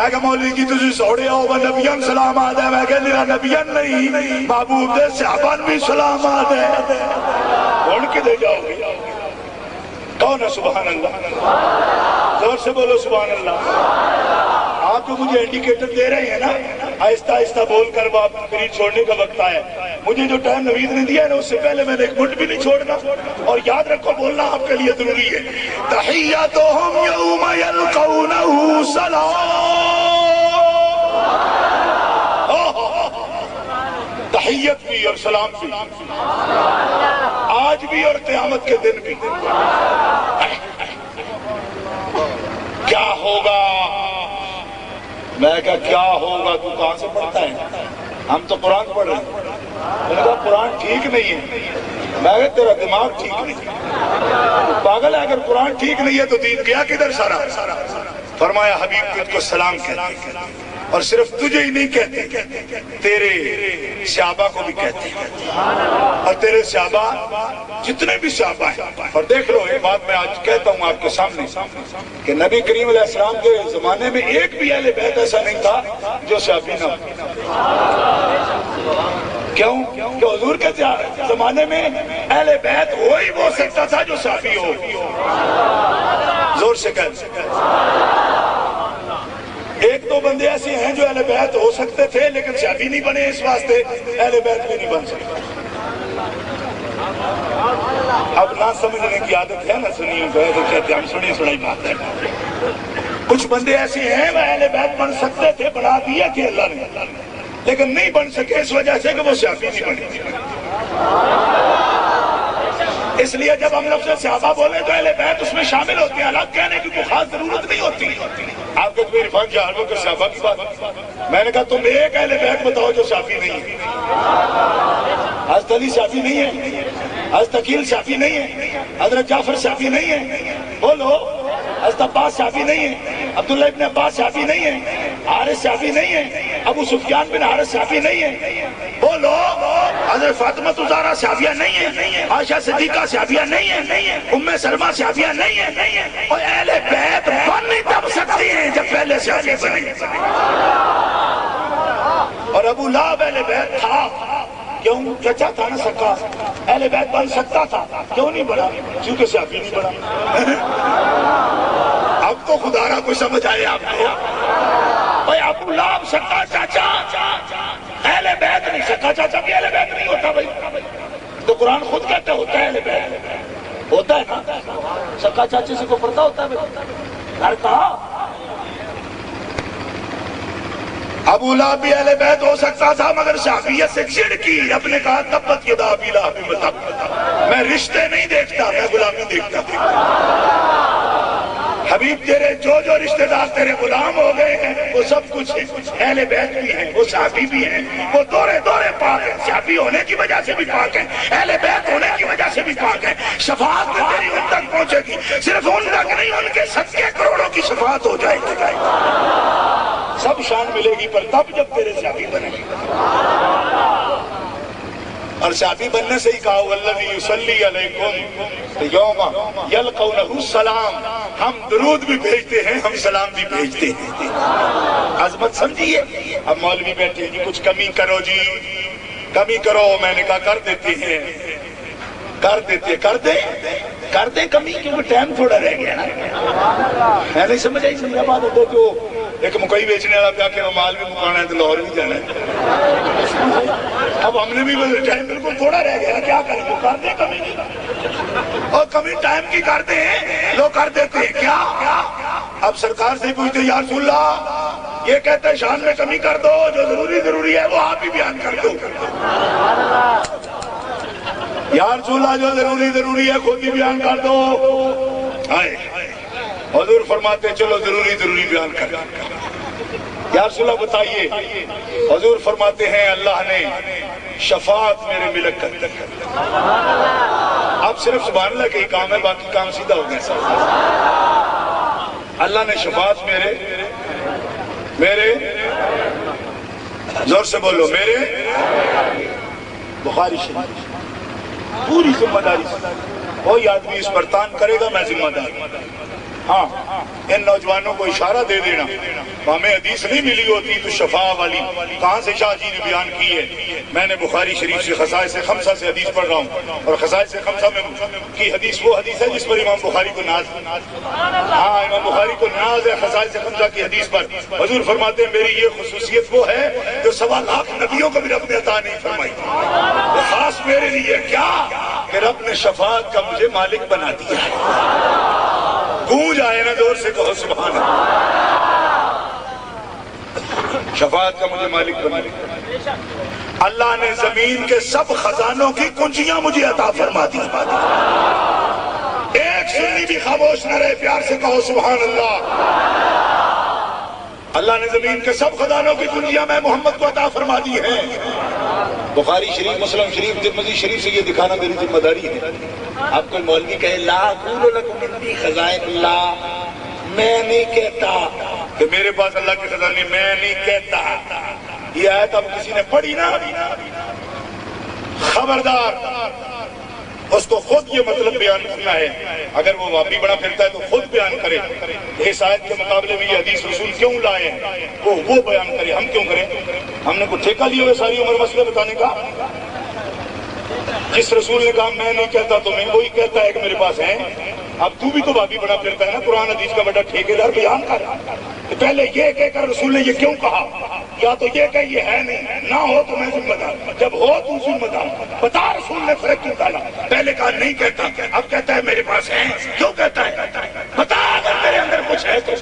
میں کہ مولوی کی تجھے سوڑے ہو وہ نبیان سلام آدھے میں کہ میرا نبیان نہیں محبوب دے صحابان بھی سلام آدھے کون کے دے جاؤ گے کون ہے سبحان اللہ زور سے بولو سبحان اللہ آپ تو مجھے انڈیکیٹر دے رہے ہیں نا آہستہ آہستہ بول کر وہ تقریر چھوڑنے کا وقت آیا مجھے جو ٹائم نوید نے دیا ہے نا اس سے پہلے میں نے ایک منٹ بھی نہیں چھوڑنا اور یاد رکھو بولنا آپ کے لیے ضروری ہے تحیتہم یوم یلقونہ سلام تحیت بھی اور سلام بھی آج بھی اور قیامت کے دن بھی کیا ہوگا میں کہا کیا ہوگا تو کہاں سے پڑھتا ہے ہم تو قرآن پڑھ رہے ہیں میں نے کہا قرآن ٹھیک نہیں ہے میں کہا تیرا دماغ ٹھیک نہیں پاگل ہے اگر قرآن ٹھیک نہیں ہے تو دین گیا کدھر سارا فرمایا حبیب تجھ کو سلام کہتے اور صرف تجھے ہی نہیں کہتے تیرے صحابہ کو بھی کہتے اور تیرے صحابہ جتنے بھی صحابہ ہیں اور دیکھ لو ایک بات میں آج کہتا ہوں آپ کے سامنے کہ نبی کریم علیہ السلام کے زمانے میں ایک بھی اہل بیت ایسا نہیں تھا جو صحابی نہ ہو کیوں کہ حضور کے زمانے میں اہل بیت وہی ہو سکتا تھا جو صحابی ہو زور سے کہہ ایک دو بندے ایسے ہیں جو اہل بیت ہو سکتے تھے لیکن صحابی نہیں بنے اس واسطے اہل بیت بھی نہیں بن سکتے اب نہ سمجھنے کی عادت ہے نہ سنیوں کو تو کہتے ہم سنی سنائی بات ہے کچھ بندے ایسے ہیں وہ اہل بیت بن سکتے تھے بنا دیا کہ اللہ نے لیکن نہیں بن سکے اس وجہ سے کہ وہ صحابی نہیں بنے اس لیے جب ہم لفظ صحابہ بولے تو اہل بیت اس میں شامل ہوتے ہیں الگ کہنے کی کوئی خاص ضرورت نہیں ہوتی آپ کو میری فان جہاں بکر صحابہ کی بات میں نے کہا تم ایک اہل بیت بتاؤ جو صحابی نہیں ہے حضرت علی صحابی نہیں ہے حضرت عقیل صحابی نہیں ہے حضرت جعفر صحابی نہیں ہے بولو حضرت عباس صحابی نہیں ہے عبداللہ ابن عباس صحابی نہیں ہے حارث صحابی نہیں ہے ابو سفیان بن حارث صحابی نہیں ہے بولو حضرت فاطمہ زہرا صحابیہ نہیں ہے عائشہ صدیقہ صحابیہ نہیں ہے ام سلمہ صحابیہ نہیں ہے اور اہل بیت بن نہیں تب سکتی ہیں جب پہلے صحابی بنے اور ابو لہب اہل بیت تھا کیوں چچا تھا نہ سکا اہل بیت بن سکتا تھا کیوں نہیں بنا کیونکہ صحابی نہیں بنا اب تو خدا را کوئی سمجھ آئے آپ کو بھائی ابو لہب سکا چاچا اہل بیت نہیں سکا چاچا بھی اہل بیت نہیں ہوتا بھائی تو قرآن خود کہتے ہوتا ہے اہل بیت ہوتا ہے نا سکا چاچے سے کو پردہ ہوتا ہے گھر کہا ابو لہب بھی اہل بیت ہو سکتا تھا مگر صحابیت سے چڑ کی اپنے کہا تبت یدا ابی لہب وتب میں رشتے نہیں دیکھتا میں غلامی دیکھتا تھا حبیب تیرے جو رشتہ دار تیرے غلام ہو گئے ہیں وہ سب کچھ ہیں اہل بیت بھی ہیں وہ صحابی بھی ہیں وہ دورے پاک ہیں صحابی ہونے کی وجہ سے بھی پاک ہیں اہل بیت ہونے کی وجہ سے بھی پاک ہیں شفاعت میں تیری ان تک پہنچے گی صرف ان تک نہیں ان کے صدقے کروڑوں کی شفاعت ہو جائے گی سب شان ملے گی پر تب جب تیرے صحابی بنے گی اور صحابی بننے سے ہی کہا والذی یصلی علیکم یوم یلقونہ السلام ہم درود بھی بھیجتے ہیں ہم سلام بھی بھیجتے ہیں عظمت سمجھیے اب مولوی بیٹھے جی کچھ کمی کرو جی کمی کرو میں نے کہا کر دیتے ہیں کر دیں کمی کیونکہ ٹائم تھوڑا رہ گیا نا میں نہیں سمجھ آئی سمجھا بات ہوتا جو ایک مکئی بیچنے والا پیا کہ مال بھی مکانا ہے تو لاہور بھی جانا ہے اب ہم نے بھی ٹائم بالکل تھوڑا رہ گیا کیا کریں گے کر دیں کمی اور کمی ٹائم کی کرتے ہیں لوگ کر دیتے ہیں کیا اب سرکار سے پوچھتے یا رسول اللہ یہ کہتے ہیں شان میں کمی کر دو جو ضروری ہے وہ آپ ہی بیان کر دو یا رسول اللہ جو ضروری ہے خود ہی بیان کر دو حضور فرماتے چلو ضروری بیان کر یا رسول اللہ بتائیے حضور فرماتے ہیں اللہ نے شفاعت میرے ملک کر اب صرف سبحان اللہ کا ہی کام ہے باقی کام سیدھا ہو گیا اللہ نے شفاعت میرے زور سے بولو میرے بخاری شریف پوری ذمہ داری کوئی آدمی اس پر تان کرے گا میں ذمہ دار ہاں ان نوجوانوں کو اشارہ دے دینا، ہمیں حدیث نہیں ملی ہوتی تو شفاء والی کہاں سے شاہ جی نے بیان کی ہے؟ میں نے بخاری شریف سے خصائص خمسہ سے حدیث پڑھ رہا ہوں، اور خصائص خمسہ میں کی حدیث وہ حدیث ہے جس پر امام بخاری کو ناز ہے۔ ہاں امام بخاری کو ناز ہے خصائص خمسہ کی حدیث پر۔ حضور فرماتے ہیں میری یہ خصوصیت وہ ہے جو 1.25 لاکھ نبیوں کو بھی رب نے عطا نہیں فرمائی، وہ خاص میرے لیے کیا کہ رب نے شفاعت کا مجھے مالک بنا دیا ہے۔ گونج آئے نا زور سے کہو سبحان اللہ۔ شفاعت کا مجھے مالک بنا دیا۔ اللہ نے زمین کے سب خزانوں کی کنجیاں مجھے عطا فرما دی۔ ایک سنی بھی خاموش نہ رہے، پیار سے کہو سبحان اللہ۔ اللہ نے زمین کے سب خزانوں کی کنجیاں میں محمد کو عطا فرما دی ہیں۔ بخاری شریف، مسلم شریف، ترمذی شریف سے یہ دکھانا میری ذمہ داری ہے۔ آپ کوئی مولوی کہے لا اقول لکم عندی خزائن اللہ، میں نہیں کہتا کہ میرے پاس اللہ کے خزانے، میں نہیں کہتا، یہ آیت اب کسی نے پڑھی نا، خبردار اس کو خود یہ مطلب بیان کرنا ہے۔ اگر وہ واپی بڑا پھرتا ہے تو خود بیان کرے، اس آیت کے مقابلے میں یہ حدیث رسول کیوں لائے ہیں وہ بیان کرے، ہم کیوں کریں؟ ہم نے کوئی ٹھیکہ لیا ہوئے ساری عمر مسئلے بتانے کا؟ جس رسول نے کہا میں نہیں کہتا تمہیں، وہی کہتا ہے کہ میرے پاس ہے۔ اب تو بھی تو واپی بڑا پھرتا ہے نا، قرآن حدیث کا بڑا ٹھیکیدار بیان کر۔ پہلے یہ کہہ کر رسول نے یہ کیوں کہا؟ یا تو یہ کہ یہ ہے نہیں، نہ ہو تو میں ذمہ دار، جب ہو تو ذمہ دار، بتا رسول نے فرق کیوں ڈالا؟ پہلے کہا نہیں کہتا، اب کہتا ہے میرے پاس ہے، کیوں کہتا ہے؟ بتا اگر میرے اندر کچھ ہے تو۔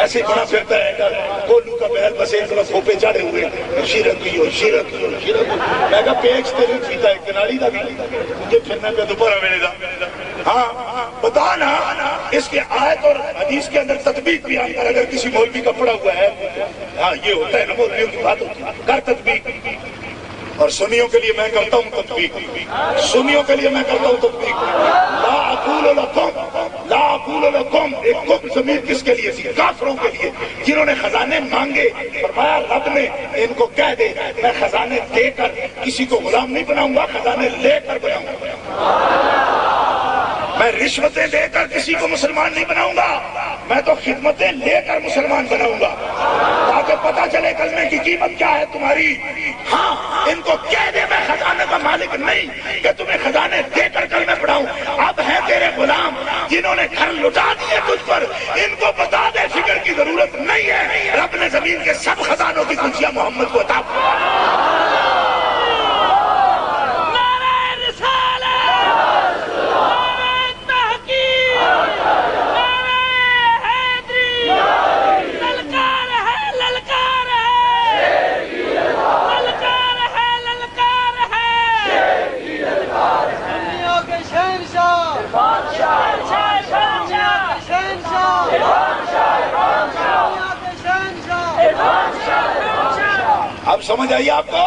ایسے ہی بڑا پھرتا ہے گولو کا بہل بس ایک طرف کھوپے چڑھے ہوئے، شیرک کی ہو شیرک کی ہو شیرک ہو، میں کہا پیچ تیری پیتا ایک کنالی دا بھی مجھے پھرنے پہ دوبارہ میرے دا۔ ہاں بتا نا، اس کے آیت اور حدیث کے اندر تطبیق بیان کر۔ اگر کسی مولوی کا پڑا ہوا ہے، ہاں یہ ہوتا ہے نا مولویوں کی بات ہوتی ہے، کر تطبیق۔ اور سنیوں کے لیے میں کرتا ہوں تطبیق، سنیوں کے لیے میں کرتا ہوں تطبیق۔ لا اقول لکم، لا اقول لکم، ایک کم ضمیر کس کے لیے تھی؟ کافروں کے لیے جنہوں نے خزانے مانگے۔ فرمایا رب نے ان کو کہہ دے میں خزانے دے کر کسی کو غلام نہیں بناؤں گا، خزانے لے کر بناؤں گا۔ میں رشوتیں دے کر کسی کو مسلمان نہیں بناؤں گا، میں تو خدمتیں لے کر مسلمان بناؤں گا، تاکہ پتہ چلے کلمے کی قیمت کیا ہے تمہاری۔ ہاں ان کو کہہ دے میں خزانے کا مالک نہیں کہ تمہیں خزانے دے کر کلمے پڑھاؤں۔ اب ہے تیرے غلام جنہوں نے گھر لٹا دیے تجھ پر، ان کو بتا دے فکر کی ضرورت نہیں ہے، رب نے زمین کے سب خزانوں کی کنجیاں محمد کو عطا اب سمجھ آئی آپ کو؟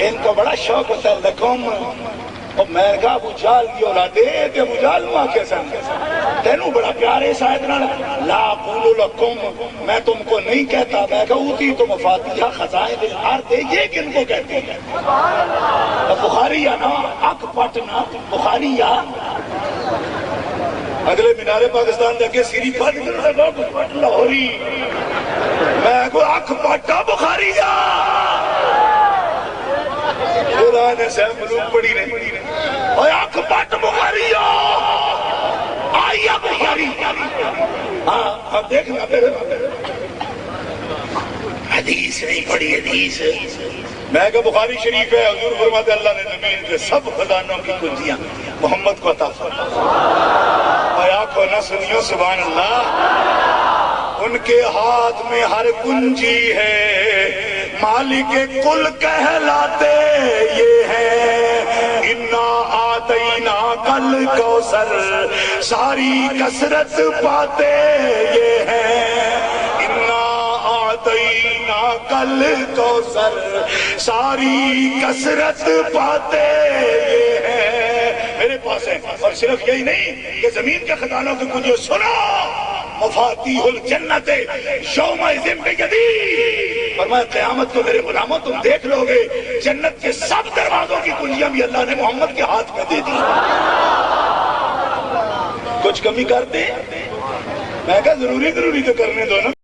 ان کو بڑا شوق ہوتا ہے لکم، اور میں نے کہا ابو جال کی اولادے تے ابو جال ماں کے سن تینوں بڑا پیارے شاید نہ لا اقول لکم، میں تم کو نہیں کہتا، میں کہا اوتی تو مفاتیح خزائن الارض، یہ کن کو کہتے ہیں؟ بخاری یا نا اک پٹنا بخاری یا اگلے مینارے پاکستان دے کے سیری پٹ لاہوری، میں کو اکھ پٹا بخاری جا خدا نے صاحب ملوک پڑی نے اور اکھ پٹ بخاری جا آئیا بخاری۔ ہاں اب دیکھنا پھر حدیث نہیں پڑھی، حدیث میں کہ بخاری شریف ہے، حضور فرماتے اللہ نے زمین کے سب خزانوں کی کنجیاں محمد کو عطا فرمائی۔ اور آنکھوں نہ سنیو سبحان اللہ، ان کے ہاتھ میں ہر کنجی ہے، مالک کل کہلاتے یہ ہے، انا آتینا کل کوثر، ساری کثرت پاتے یہ ہے، انا آتینا کل کوثر، ساری کثرت پاتے یہ ہے، میرے پاس ہے۔ اور صرف یہی نہیں کہ زمین کے خزانوں کی کنجیاں سنو، مفاتیح الجنت یومئذ بیدی، فرمایا قیامت کو میرے غلاموں تم دیکھ لو گے جنت کے سب دروازوں کی کنجیاں بھی اللہ نے محمد کے ہاتھ میں دے دی۔ کچھ کمی کرتے میں کہا ضروری تو کرنے دو نا.